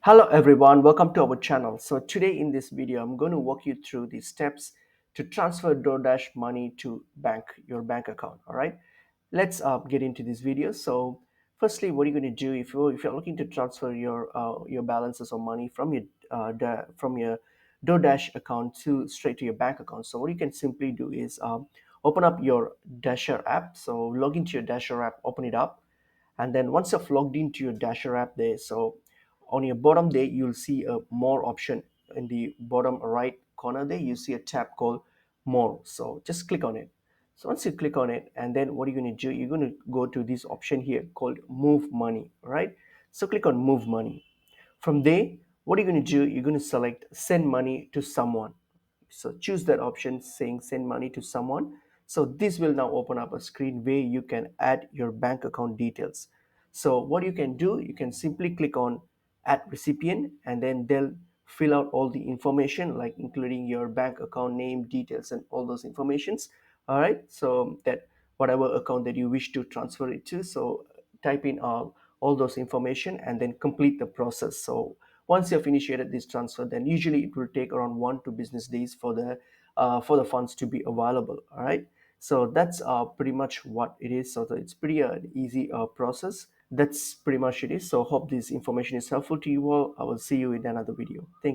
Hello everyone, welcome to our channel. So today in this video, I'm going to walk you through the steps to transfer DoorDash money to your bank account. All right, let's get into this video. So firstly, what you're going to do if you're looking to transfer your balances or money from your DoorDash account to straight to your bank account. So what you can simply do is open up your Dasher app. So log into your Dasher app, open it up, and then once you've logged into your Dasher app there, so on your bottom there you'll see a more option. In the bottom right corner there you see a tab called more, so just click on it. So once you click on it, and then what you're going to do, you're going to go to this option here called move money. Right, so click on move money. From there, what you're going to do, you're going to select send money to someone. So choose that option saying send money to someone. So this will now open up a screen where you can add your bank account details. So what you can do, you can simply click on add recipient, and then they'll fill out all the information, like including your bank account name, details, and all those informations. All right, so that whatever account that you wish to transfer it to, so type in all those information and then complete the process. So once you've initiated this transfer, then usually it will take around 1 to 2 business days for the funds to be available. All right, so that's pretty much what it is. So it's pretty easy process. That's pretty much it is. So hope this information is helpful to you all. I will see you in another video. Thank you.